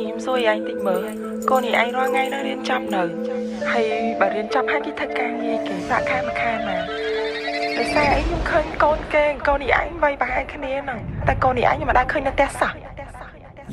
ខ្ញុំសួរanhតិចមើលកូននេះឯងរាល់ថ្ងៃនៅរៀនចប់នៅហើយបើរៀនចប់ហើយគេធ្វើការងារគេសាក់ខែមួយខែមកដោយសារអីខ្ញុំឃើញកូនគេកូននេះឯងវាយប្រហែលគ្នាហ្នឹងតែកូននេះឯងខ្ញុំមិនដែលឃើញនៅផ្ទះសោះ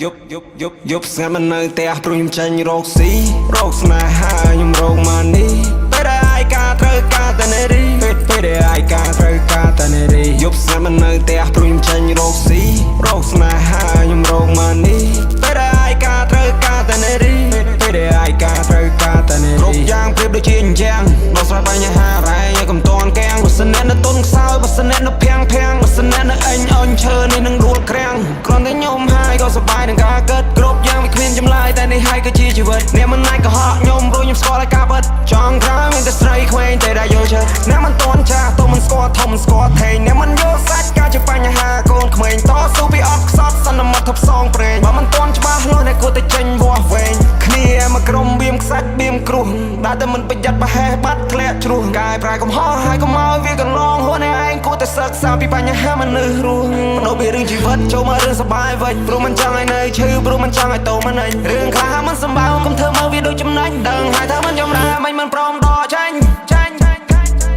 យប់ស្ងាត់មិននៅផ្ទះព្រោះខ្ញុំចាញ់រកស៊ីរកស្នេហាខ្ញុំរកម៉ានីពេលដែលឯកាត្រូវការតែនារីពេលដែលឯកាត្រូវការតែនារីយប់ស្ងាត់មិននៅផ្ទះព្រោះខ្ញុំចាញ់រកស៊ីរកស្នេហាខ្ញុំរកម៉ានីពេលដែលឯកាត្រូវការតែនារីពេលដែលឯកាត្រូវការតែនារីគ្រប់យ៉ាងប្រៀបដូចជាអញ្ចឹងដោះស្រាយបញ្ហារ៉ែឲ្យកុំតន់កាំងបើសិនអ្នកនៅទុនខ្សោយបើសិនអ្នកនៅភាំងបើសិនអ្នកនៅអញអន់ឈើនេះនឹងដួលក្រាំងគ្រាន់តែខ្ញុំហើយក៏សប្បាយនឹងការកើតគ្រប់យ៉ាងវាគ្មានចម្លើយតែនេះហើយគឺជាជីវិតអ្នកមិនណាយក៏ហក់ខ្ញុំព្រោះខ្ញុំស្គាល់ឲ្យការពិតចង់ក្រោយមានតែស្រីក្មេងតែដែលយល់ចិត្តអ្នកមិនតន់ចាស់ទៅមិនស្គាល់ធំមិនស្គាល់ថេងអ្នកមិនយល់សាច់ការជាបញ្ហាកូនក្មេងតស៊ូពីអត់ខ្សត់សន្មត់ថប់សងព្រេងបើមិនតន់ច្បាស់លាស់អ្នកគួរតែចេញវាស់វែងគ្នាមកក្រុមបៀមខ្សាច់បៀមគ្រោះដែលតែមិនប្រយ័ត្នប្រហែសបាត់ធ្លាក់ជ្រោះកាយប្រែកំហុសហើយកុំឲ្យវាកន្លងហួរអ្នកឯងគួរតែសិក្សាពីបញ្ហាមនុស្សរស់បដូរពីរឿងជីវិតចូលមករឿងសប្បាយវិញព្រោះមិនចង់ឲ្យនៅឈឺព្រោះមិនចង់ឲ្យតោមិនអញរឿងខ្លះមិនសម្បើកុំធ្វើមកវាដូចចំណេញដឹងហើយថាមិនចំណាមិនព្រមដកចាញ់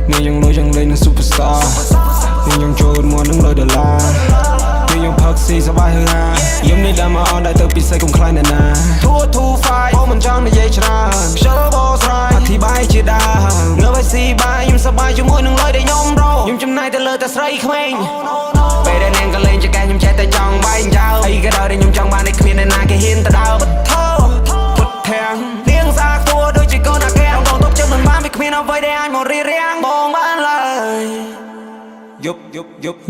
មានយ៉ាងដូចយ៉ាងលេងនឹង Superstar មានយ៉ាងចូលមកនឹង100ដុល្លារមានយ៉ាងផឹកស៊ីសប្បាយហឺហាយំនេះដើមមកអនដែរទៅពិសេសកុំខ្លាចអ្នកណា225អូមិនចង់និយាយច្រើនខ្ជិលបោស្រ័យអធិប្បាយជាដើមនៅឲ្យស៊ីបាយខ្ញុំសប្បាយជាមួយនឹងលុយដែលខ្ញុំរកខ្ញុំចំណាយទៅលើតែស្រីក្មេងពេលដែលនាងក៏លេងចកែខ្ញុំចេះតែចង់បែងចោលអីក៏ដោយខ្ញុំចង់បានតែគ្មានអ្នកណាគេហ៊ានទៅដើរបថោពុតធាំងនាងស្អាតគួរដូចជាកូនអាកែងបងទុកចិត្តមិនបានវាគ្មានអ្វីដែលអាចមករៀបរៀងបងបានឡើយ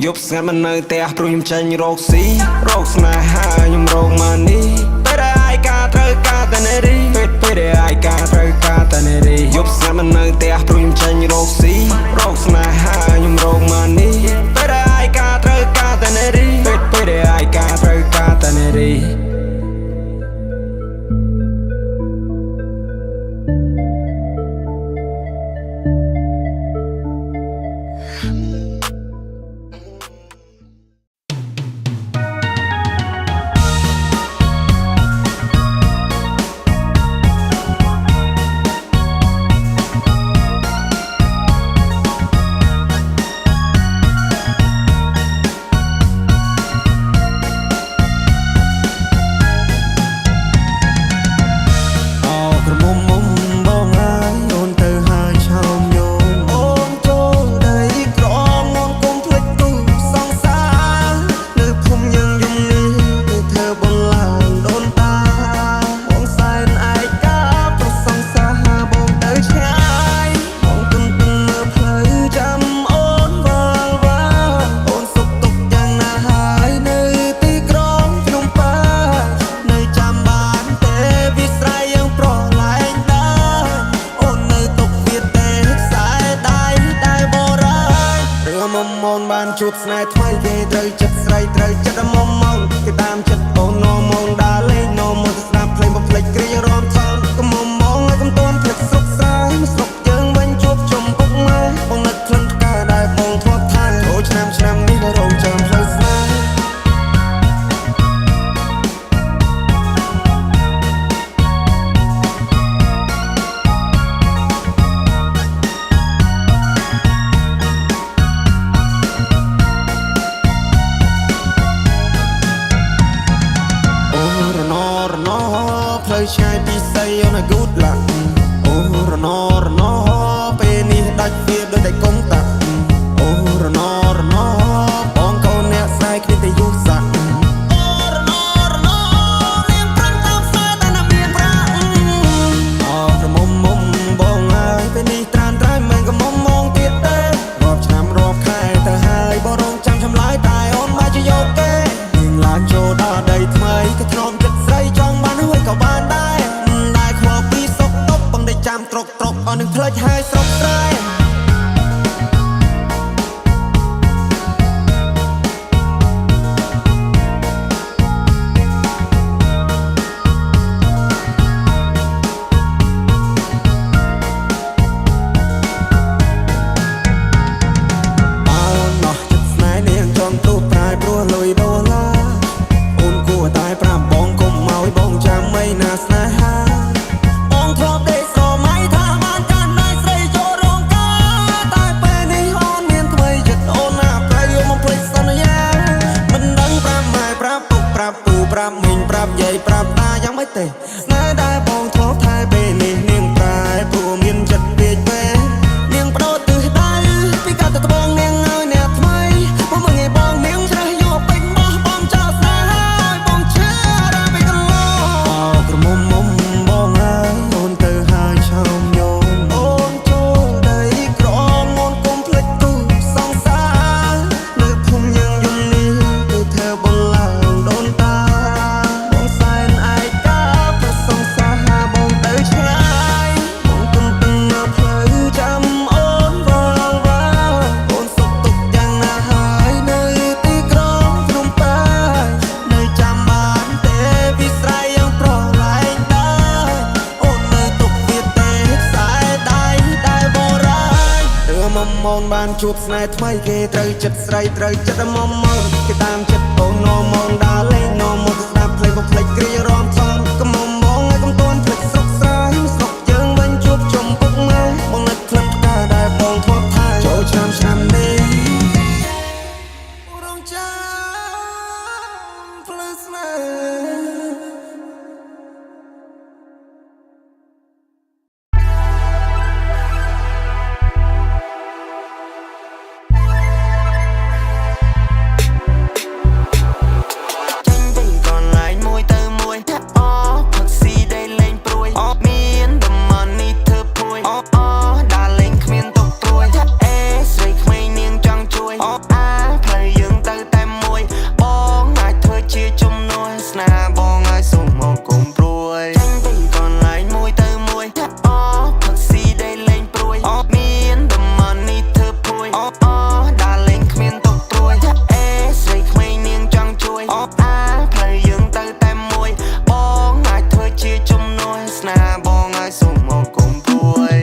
យប់ស្ងាត់មិននៅផ្ទះព្រោះខ្ញុំចាញ់រកស៊ីរកស្នេហាខ្ញុំរកម៉ានីពេលដែលឯកាត្រូវការតែនារីពេលដែលឯកាត្រូវការតែនារីយប់ស្ងាត់មិននៅផ្ទះព្រោះខ្ញុំចាញ់រកស៊ីរកស្នេហាខ្ញុំរកម៉ានីពេលដែលឯកាត្រូវការតែនារីពេលដែលឯកាត្រូវការតែនារីជួបស្នេហ៍ថ្មីគេត្រូវចិត្តស្រីត្រូវចិត្តមុំមកគេតាមចិត្តអូននោមងដើរលេងនោមងទៅស្ដាប់ភ្លេងបំភ្លេចគ្រារំថងកុំមុំមកឲ្យកុំតន់ភ្លេចស្រុកស្រែស្រុកយើងវិញជួបជុំពុកម៉ែបងនឹកក្លិនផ្កាដែលបងធ្លាប់ថែអូឆ្នាំនេះក៏រងចាំផ្លូវស្នេហ៍ផ្លូវឆ្ងាយពីស័យអូន good luck អូរណពេលនេះដាច់វាដូចតែកុំតាក់អូរណបងកូនអ្នកស្រីគ្នាតែយុសាក់អូរណនាងប្រាំងតាមផ្សារតែណាមានប្រាក់អូរមុំបងហើយពេលនេះត្រានត្រៃមិនក៏មុំមកទៀតទេរាប់ឆ្នាំរាប់ខែទៅហើយបរងចាំឆ្លើយតែអូនមកជាយកគេនាងឡើងចូលដល់ដីថ្មីក៏ធ្នមចិត្តស្រីចង់បានហើយក៏បានដែរខ្វល់ពីសុកតុបបងได้ចាំត្រុកអស់នឹងផ្លេចហើយស្រុកស្រែចិត្តស្នេហ៍នាងចង់ទូប្រែព្រោះលុយដុល្លារអូនគួរតែប្រាប់បង រាប់មីងប្រាប់យាយប្រាប់តាយ៉ាងមិនទេណែដែរបងធ្លាប់ថែពេលនេះនាងប្រែព្រោះមានចិត្តពេកពេលនាងបដោតទិសដៅពីកាត់ទៅត្បូងនាងឲ្យអ្នកថ្មីមកមើលងាយបងនាងច្រេះយកពេញបោះបងចោលស្នេហ៍ហើយបងឈឺដល់ពេលកន្លងអោក្រមុំមុំបងហើយអូនទៅហើយឆោមយំអូនចូលដីក្រងអូនគុំភ្លេចទូសងសានៅភូមិយើងយំនេះទៅធ្វើបងឡើងដូនតាបងសែនឯកាព្រោះសងសាបងទៅឆ្ងាយបងទុំទឹងនៅផ្លូវចាំអូនវល់វល់អូនសុខទុក្ខយ៉ាងណាហើយនៅទីក្រុងភ្នំពេញនៅចាំបានទេវិស្រ័យយ៉ាងប្រឡែងដែរអូននៅទុកវាទេខ្សែដៃដែលបរាយរឿងមុំមនបានជួបស្នេហ៍ថ្មីគេត្រូវចិត្តស្រីត្រូវចិត្តមុំមនគេតាមចិត្តអូននោមងដើរលេងនោមមកស្ដាប់ភ្លេងក៏ភ្លេចគ្រារំសំកុំមុំមងឲ្យកុំតន់ភ្លេចស្រុកស្រែស្រុកយើងវិញជួបជុំពុកម៉ែបងនឹកផ្លិតផ្កាដែលបងធ្លាប់ថែចូលឆ្នាំនេះរងចាំផ្លូវស្នេហ៍ ចេញពីកន្លែងមួយទៅមួយអូផឹកស៊ីដែលលេងព្រួយមានតំណនេះធ្វើព្រួយអូដើរលេងគ្មានទុកព្រួយអេស្រីក្មេងនាងចង់ជួយផ្លូវយើងទៅតែមួយបងអាចធ្វើជាជំនួយស្នេហ៍បងឲ្យសុំមកគុំព្រួយចេញពីកន្លែងមួយទៅមួយអូផឹកស៊ីដែលលេងព្រួយមានតំណនេះធ្វើព្រួយអូដើរលេងគ្មានទុកព្រួយអេស្រីក្មេងនាងចង់ជួយផ្លូវយើងទៅតែមួយបងអាចធ្វើជាជំនួយស្នេហ៍បងឲ្យសុំមកគុំព្រួយ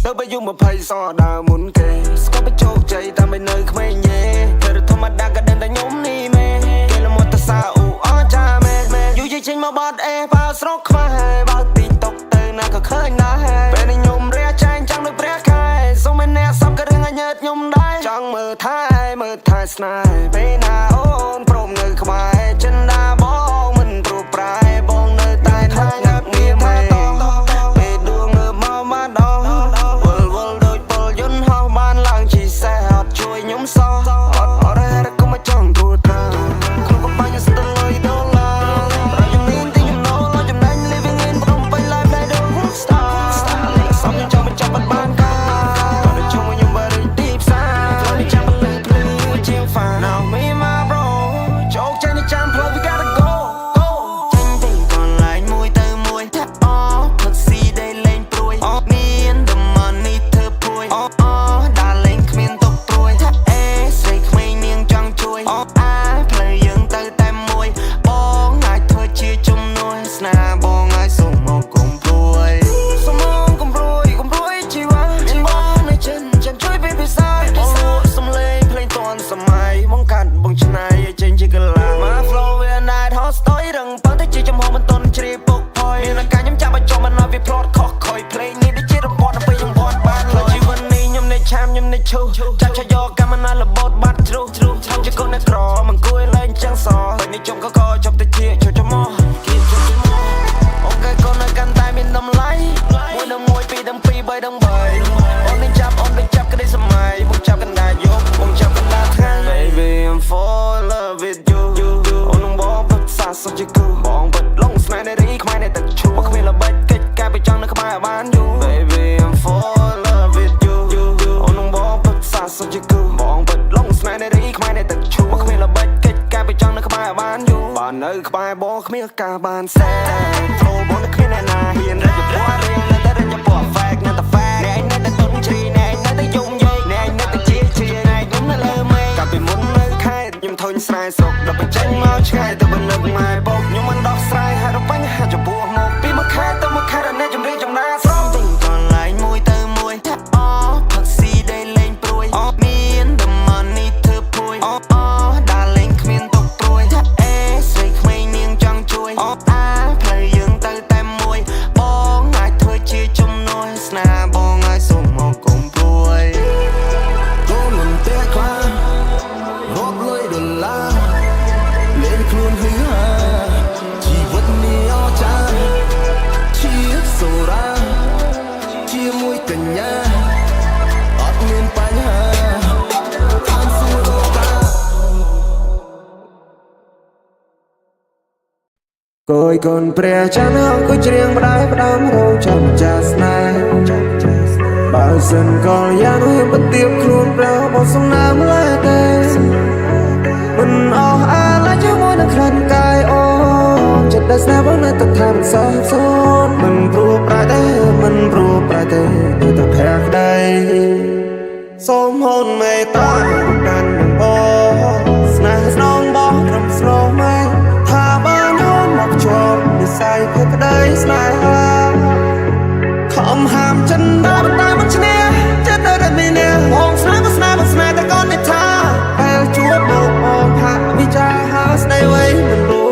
ទៅបើយំ20សដើរមុនគេស្គាល់បញ្ជោគជ័យតាមមិននៅក្មេងយេគេរត់ធម្មតាក៏ដឹងតែខ្ញុំនេះមែគេលមត់តសាអូអចាមែយូរចេញមកបាត់អេបើស្រុកខ្វះបើទីតុកទៅណាក៏ឃើញដែរពេលនេះខ្ញុំរះចែងចាំដូចព្រះខែសុំឲ្យអ្នកសពក៏រឿងឲ្យញើតខ្ញុំដែរចង់មើលថែស្នេហ៍ពេលណាអូនព្រមនៅក្បែរចិនដាបងមិនព្រោះប្រែបងនៅតែណាញ៉ាំងៀមទេពេលដួងមើលមកមកដល់វល់ដូចពលយន្តហោះបានឡើងជីសេះអត់ជួយខ្ញុំសោះអត់រ៉េរក៏មកចង់ទួត្រាក្នុងកំបញ្ញស្ទើរលុយដុល្លារប្រយមានទីខ្ញុំណូលចំណេញ living in ព្រមពេញ life ដែលដូច rockstar សំខ្ញុំចង់បញ្ចប់បានការបើជុំខ្ញុំបើដូចទីផ្សារខ្ញុំចាំបលឹងភ្លឺជាង fine now me my bro ជោគជ័យនេះចាំផ្លូវ we gotta go ចេញពីកន្លែងមួយទៅមួយអូផឹកស៊ីដែលលេងព្រួយមានតំណនេះធ្វើព្រួយដើរលេងគ្មានទុកព្រួយអេស្រីក្មេងនាងចង់ជួយផ្លូវយើងទៅតែមួយបងអាចធ្វើជាជំនួយស្នេហ៍បងឲ្យសុំមកគុំព្រួយសុំមកគុំព្រួយជីវ៉ាបងនៅចិនចាំជួយពេលពិសាអូសំលេងភ្លេងតនសម័យបងកាត់បងឆ្នៃឲ្យចេញជាកលាមក flow វា night hot story រឹងប៉ុន្តែជាចំហមិនតន់ជ្រាបពុកផយមានការខ្ញុំចាំឲ្យចុះមិនឲ្យវា plot ខុសខុយ play នេះដូចជារបត់ទៅខ្ញុំបត់បានលើជីវិតនេះខ្ញុំនៅឆាមខ្ញុំនៅឈូចាប់ឆយកកម្មណាលបត់បាត់ជ្រុះជាកូនអ្នកក្រមិនគួរលែងចឹងសពេលនេះជុំក៏ជប់ទៅជាជុំមកគេជុំមកអូនកែកូននៅកាន់តែមានតម្លៃមួយដល់មួយពីរដល់ពីរបីដល់បីអូននឹងចាប់ក្តីសម័យបងចាប់កណ្ដាលយប់បងចាប់កណ្ដាលថ្ងៃ Baby I'm fall in love with you អូននឹងបងពិតសាសុខជាគូបងពិតលងស្នេហ៍នៃរីខ្មែរនៃទឹកឈូគ្មានល្បិចកិច្ចការពីចង់នៅក្បែរបានយូរ Baby I'm fall in love with you អូននឹងបងពិតសាសុខជាគូបងពិតលងស្នេហ៍នៃរីខ្មែរនៃទឹកឈូគ្មានល្បិចកិច្ចការពីចង់នៅក្បែរបានយូរបាននៅក្បែរបងគ្មានការបានសែ Flow បងនៅគ្មានអ្នកណាហ៊ានរត់ទៅព្រោះរៀងនៅតែរត់ទៅព្រោះ fact នៅតែ fact អ្នកនៅតែទុនជ្រីអ្នកនៅតែយំយាយអ្នកនៅតែជាអ្នកខ្ញុំនៅលើមេកាលពីមុននៅខេត្តខ្ញុំធុញស្រែស្រុកដល់បញ្ចេញមកឆ្ងាយទៅបន្លឹកម៉ែបងខ្ញុំមិនដោះស្រាយហើយរបញ្ហាចំពោះមកពីមួយខេត្តទៅមួយខេត្តអ្នកជំរាបចំណាស្រុកទីកន្លែងមួយទៅមួយអូផឹកស៊ីដែលលេងព្រួយមានតំណនេះធ្វើព្រួយដើរលេងគ្មានទុកព្រួយអេស្រីក្មេងនាងចង់ជួយផ្លូវយើងទៅតែមួយបងអាចធ្វើជាជំនួយស្នេហ៍បងឲ្យសុំមកគុំព្រួយកូនមិនទេខ្លារកលុយដុល្លារលេងខ្លួន Côi con pre chán hông cứ riêng bãi đám râu chăm chas này bao dần còn gian huy bất tiếp luôn ra một sông nam lại tê mình lại cho môi nâng khăn cài ô chật đã xa bước nơi tập tham xa xôn mình rùa bãi tê nơi tập hẹt đây xôm hôn mê ta đàn đường bó snai nông bó rầm sro mây thà bán hôn một chộp để say phép đây snai không hàm chân đá bắt tay mất nè chết nơi đất mình nè hồn snai ta con để tha hay chúa bộ hồn hạ vì cha hát stay away mình ru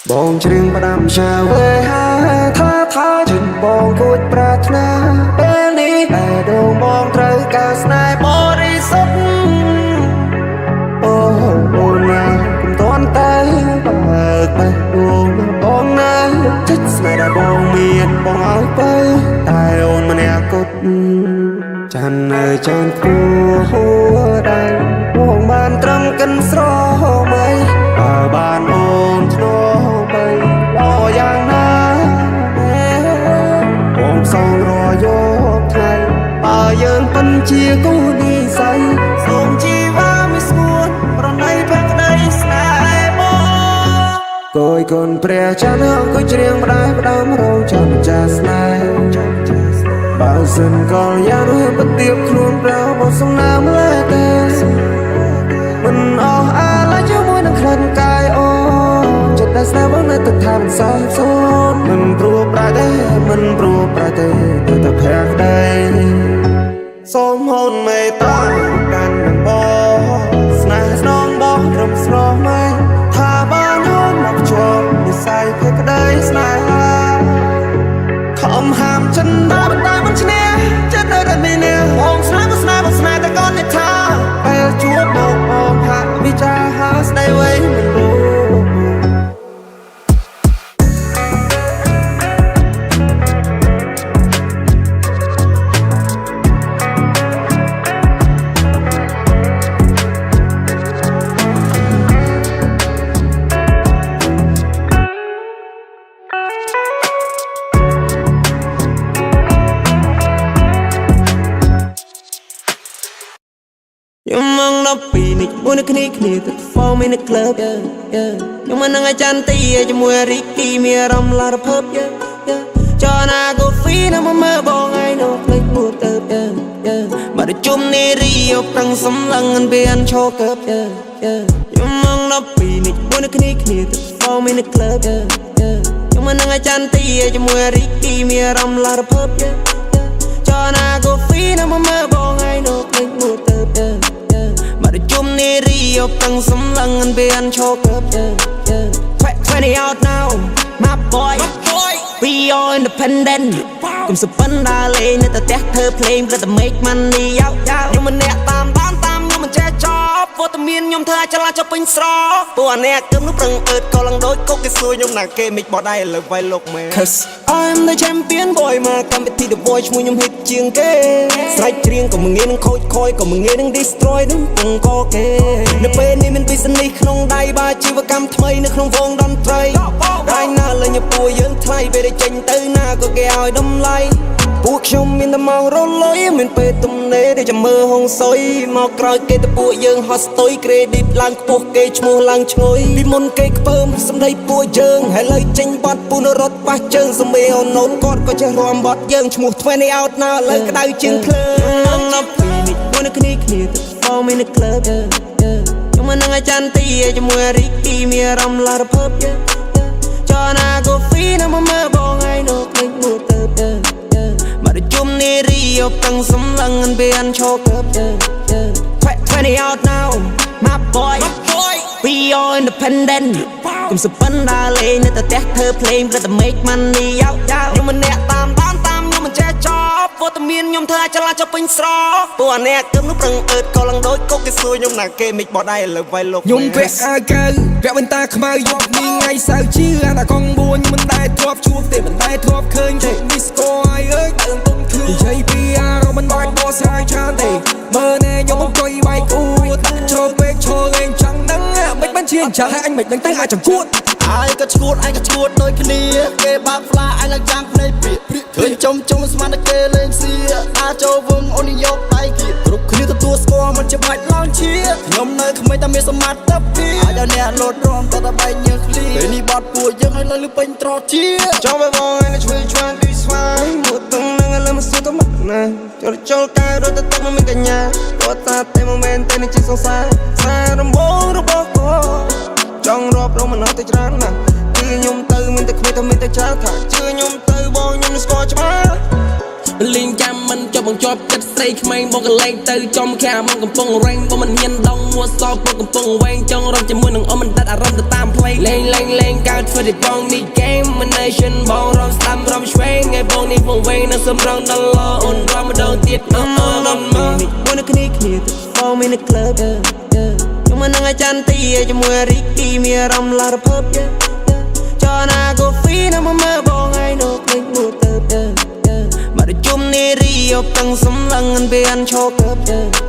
bong chừng ba đam chào về ha tha chừng bong cột prat na bên đi đại đồng bong trời cả snai body sốt ôn na cùng toán tay bạc bay buông bong na chết snai đã bong miên bong áo bay tai ôn mà nè cột chan ơi chan cua đây bong ban trâm cân sro mây ban ôn cho bay lo yang na bong song ro yo thay dương phân chia cô đi say song chi va mi suon ron nay phép đây snai bo côi con pre chan hông cứ riêng bãi đám râu chăm chas snai bao dần còn gian huy bất tiếp luôn ra một sông nam lại tê mình lại cho môi nâng khăn cài ô chật đã xa bước nơi tập tham xa xôn mình rùa bãi tê nơi tập hẹt đây xôm hôn mê ta đàn đường bó snai nông bó rầm sro mây thà bán hôn một chộp để say phép đây snai không hàm chân đá bắt tay mất nè chết nơi đất mình nè hồn snai ta con để tha hay chúa bộ hồn hạ vì cha hát stay away mình ru mong nó bị nịch buồn cái này từ form in the club nhưng mà năng chan tì cho mùa Ricky mía ram la rập hấp cho na go free na mơ bong ai nó lấy mùa tớp mà được chung nê rio tăng sấm lăng ăn bên cho cướp nhưng mong nó bị nịch buồn cái này từ form in the club nhưng mà năng chan tì cho mùa Ricky mía ram la rập hấp cho na go free na mơ bong ai nó lấy mùa tớp mà được chung nê rio tăng sấm lăng ăn bên cho cướp 20 out now my boy we all independent កុំសពិនដើរលេងនៅតែផ្ទះធ្វើភ្លេងព្រឹកតែ make money យោខ្ញុំមិនអ្នកតាមខ្ញុំមិនចេះចប់វត្តមានខ្ញុំធ្វើឲ្យឆ្លាតចុះពេញស្រកពួកអ្នកគឹមនោះប្រឹងអើតក៏ឡើងដូចគុកគេសួរខ្ញុំណាគេមិនបោះដៃឥឡូវវាយលោកមែន Cause I'm the champion boy មកកម្មវិធី The Voice ឈ្មោះខ្ញុំ hit ជាងគេស្រែកច្រៀងក៏មិនងាយនឹងខូចខយក៏មិនងាយនឹង destroy នឹងពងកគេនៅពេលនេះមាន business ក្នុងដៃបើជីវកម្មថ្មីនៅក្នុងវងតន្ត្រីរាយណាលេងពួកយើងថ្លៃពេលចេញទៅណាក៏គេឲ្យតម្លៃពួកខ្ញុំមានតែមករលុយមានពេលទំនេរដែលចាំមើលហងសុយមកក្រោយគេទៅពួកយើងហត់ស្ទុយ credit ឡើងខ្ពស់គេឈ្មោះឡើងឈ្ងុយពីមុនគេខ្ពើមសម្ដីពួកយើងហើយលើចេញបាត់ពូនរត់ប៉ះជើងសម្មេអូនូនគាត់ក៏ចេះរាំបាត់យើងឈ្មោះ20 out now លើក្តៅជាងភ្លើងណាប់ពីនេះមួយនៅគ្នាទៅ form in the club ខ្ញុំមិននឹងអាចារ្យទីជាមួយ Ricky មានអារម្មណ៍ឡារភើបcho na go free na mơ bong ai nó click mùa tớp mà được chung nê rio tăng sấm lăng ăn bên cho cướp 20 out now my boy we all independent កុំសពិនដើរលេងនៅតែផ្ទះធ្វើភ្លេងព្រឹកតែ make money យោខ្ញុំមិនអ្នកតាមខ្ញុំមិន ចេះចប់វត្តមានខ្ញុំធ្វើអាចឡាចពេញស្រពួកអ្នកគឹមនោះប្រឹងអើតក៏ឡើងដូចកុកគេសួយខ្ញុំណាគេមិនបដៃឥឡូវវាយលោកខ្ញុំពាក់អាវកៅពាក់វ៉ែនតាខ្មៅយកនេះថ្ងៃសៅរ៍ជាអាណាកងបួនមិនដែរធ្លាប់ជួបទេមិនដែរធ្លាប់ឃើញទេនេះស្គាល់ហើយអើយដើមទុំឃើញនិយាយពីអារម្មណ៍មិនបាច់បោះស្រាយច្រើនទេមើលណែខ្ញុំអង្គុយវាយគួតចូលពេកចូលលេងចង់ដឹងមិនបានជាអញ្ចឹងហើយអញមិនដឹងទៅអាចចង្កួតអាយក៏ឈួតឯងក៏ឈួតដូចគ្នាគេបាក់ផ្លាអញឡើងយ៉ាងភ្នែកព្រាកឃើញចំស្មានតែគេលេងសៀអាចូលវងអូនយកដៃគៀគ្រប់គ្នាទទួលស្គាល់មិនច្បាច់ឡងឈៀខ្ញុំនៅក្មេងតែមានសមត្ថភាពអាចឲ្យអ្នកលោតរំតែបែកញើសឃ្លីពេលនេះបាត់ពួកយើងឲ្យលើពេញត្រជាចង់ไปបងឯងជួយឆ្វាងពីស្វាយមកតុងនឹងឥឡូវមកសួរទៅមកណាចូលកែរត់ទៅទឹកមកមានកញ្ញាគាត់ថាតែមកមែនតែនេះជាសង្សារសាររំបងរបស់គាត់ចង់រាប់រងមិនអត់ទៅច្រើនណាស់គឺខ្ញុំទៅមានតែគ្មានតែមានតែច្រើនថាជឿខ្ញុំទៅបងខ្ញុំស្គាល់ច្បាស់លេងចាំមិនចប់បង្ជាប់ចិត្តស្រីក្មេងបងកលែងទៅចំខាមិនកំពុងរែងបងមិនហ៊ានដងមួសោបងកំពុងវែងចង់រំជាមួយនឹងអមមិនដាច់អារម្មណ៍ទៅតាមផ្លេងលេងកើតធ្វើតែបងនេះ game មិន nation បងរំស្ដាំរំឆ្វេងឲ្យបងនេះវងវែងនៅសំរងដល់ឡអូនរំម្ដងទៀតអត់មកមួយនៅគ្នាទៅបងមាននៅ club ខ្ញុំមិននឹងអាចារ្យទីជាមួយរីគីមានអារម្មណ៍ឡារភើបចណាកូហ្វីនៅមកមើលបងឯងនៅភ្លេចមួយទៅមកជុំនេះរីយកតាំងសំឡឹងពេលអញឈរកើប